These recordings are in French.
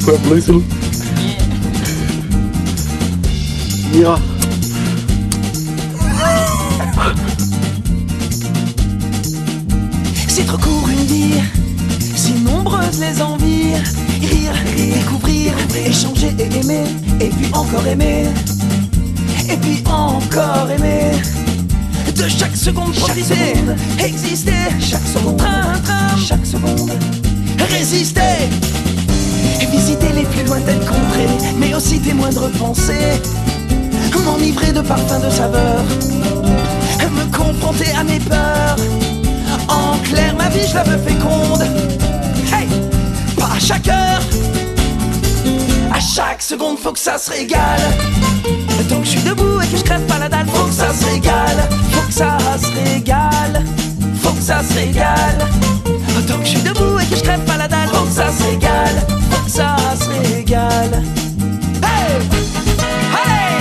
What's up, Liesel? Ja. C'est trop court une vie, si nombreuses les envies. Rire, découvrir, échanger et aimer. Et puis encore aimer. Et puis encore aimer. De chaque seconde profiter, exister. Chaque seconde, train, chaque seconde. Résister. Visiter les plus lointaines contrées, mais aussi tes moindres pensées. M'enivrer de parfums, de saveurs. Me confronter à mes peurs. En clair, ma vie, je la veux féconde. Hey, pas à chaque heure. À chaque seconde, faut que ça se régale. Tant que je suis debout et que je crève pas la dalle, faut que ça se régale. Faut que ça se régale. Faut que ça se régale. Tant que je suis debout et que je crève pas la dalle, faut que ça se régale. Faut que ça se régale. Hey! Hey!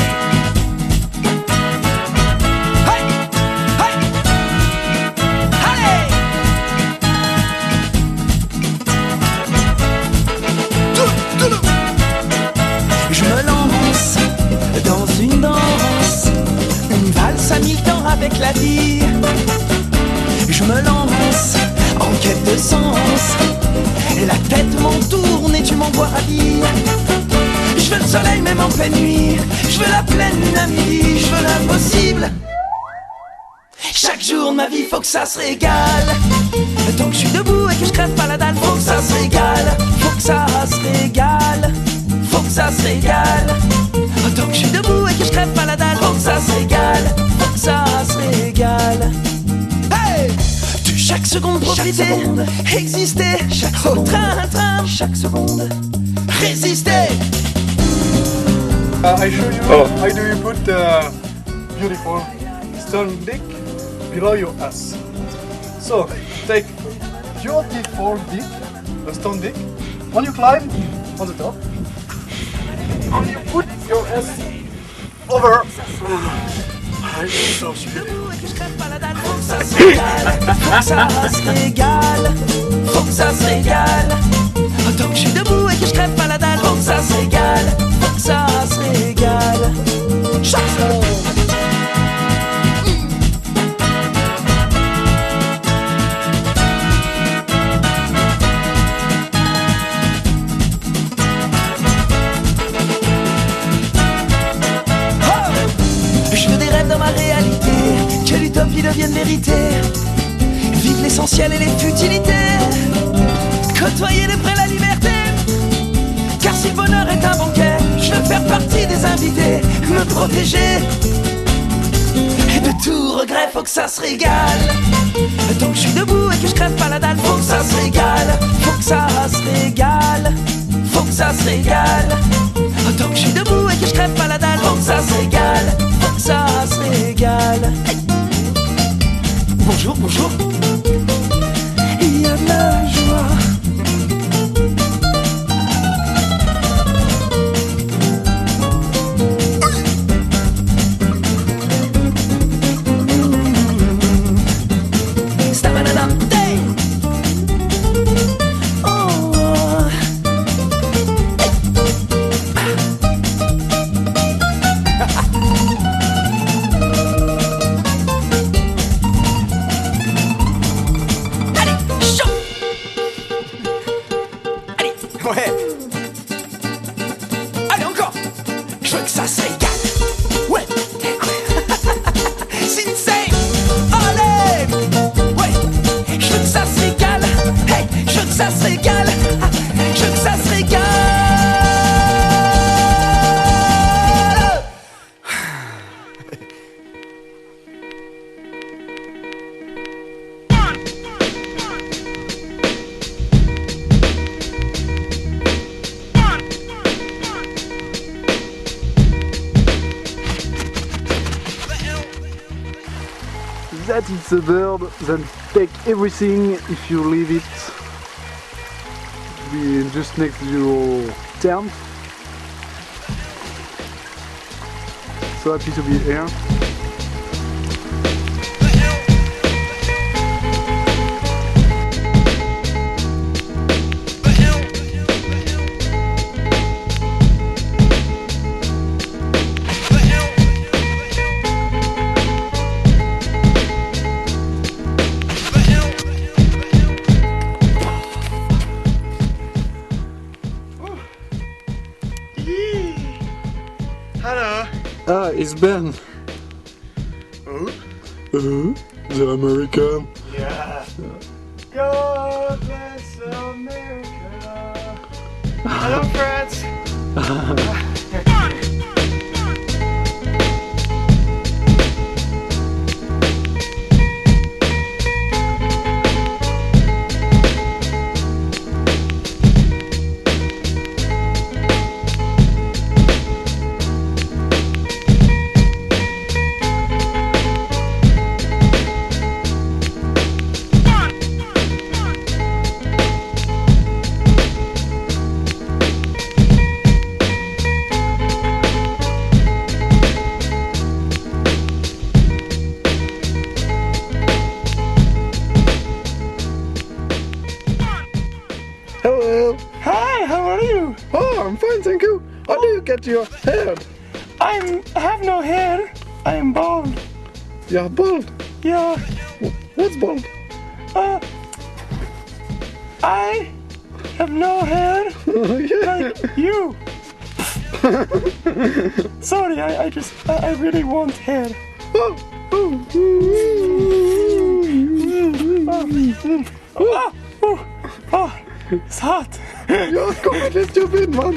Je me lance dans une danse, une valse à mi-temps avec la vie. Je me lance en quête de sens, la tête m'en tourne et tu m'envoies ravi. Je veux le soleil même en pleine nuit, je veux la pleine lune à midi, je veux l'impossible. Chaque jour de ma vie, faut que ça se régale. Tant que je suis debout et que je crève pas la dalle, faut que ça se régale. Faut que ça se régale. Faut que ça se régale. Tant que je suis debout et que je crève pas la dalle, faut que ça se régale. Faut que ça se régale. Hey! De chaque seconde profiter, exister. Au train, chaque seconde. Résister. I show you how do you put the beautiful stone dick below your ass. So take beautiful dick, a stone dick, when you climb on the top, and you put your ass over. Faut que je crève pas la dalle, faut que ça se régale. Faut que ça se régale. Faut que ça se régale. Tant que je suis debout et que je crève pas la dalle, faut que ça se régale. Faut que ça se régale. Chaque seconde. Je veux des rêves dans ma réalité, que l'utopie devienne vérité. Vivre l'essentiel et les futilités, côtoyer de près la liberté. Car si le bonheur est un banquet, je veux faire partie des invités, me protéger. Et de tout regret, faut que ça se régale. Tant que je suis debout et que je crève pas la dalle, faut que ça se régale. Faut que ça se régale. Faut que ça se régale. Tant que je suis debout et que je crève pas la dalle, faut que ça se régale. Faut que ça se régale. Hey. Bonjour, bonjour. Il y a de la joie. Ouais. Allez encore. Je veux que ça se régale. Ouais. Sensei. Allez. Ouais. Je veux que ça se régale. Hey. Je veux que ça se régale. Je veux que ça se régale. That is a bird, then take everything if you leave it be just next to your tent. So happy to be here. Ah, it's Ben. Oh? The American. Yeah. God bless America. Hello, France. Hello. Hi, how are you? Oh, I'm fine, thank you. How do you get your hair? I have no hair. I am bald. You're bald. Yeah. What's bald? I have no hair Yeah. like you. Sorry, I really want hair. Oh, oh. Oh, it's hot. You're completely stupid, man.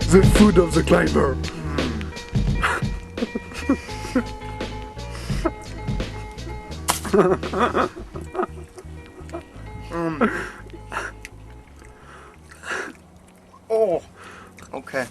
The food of the climber. Oh, okay.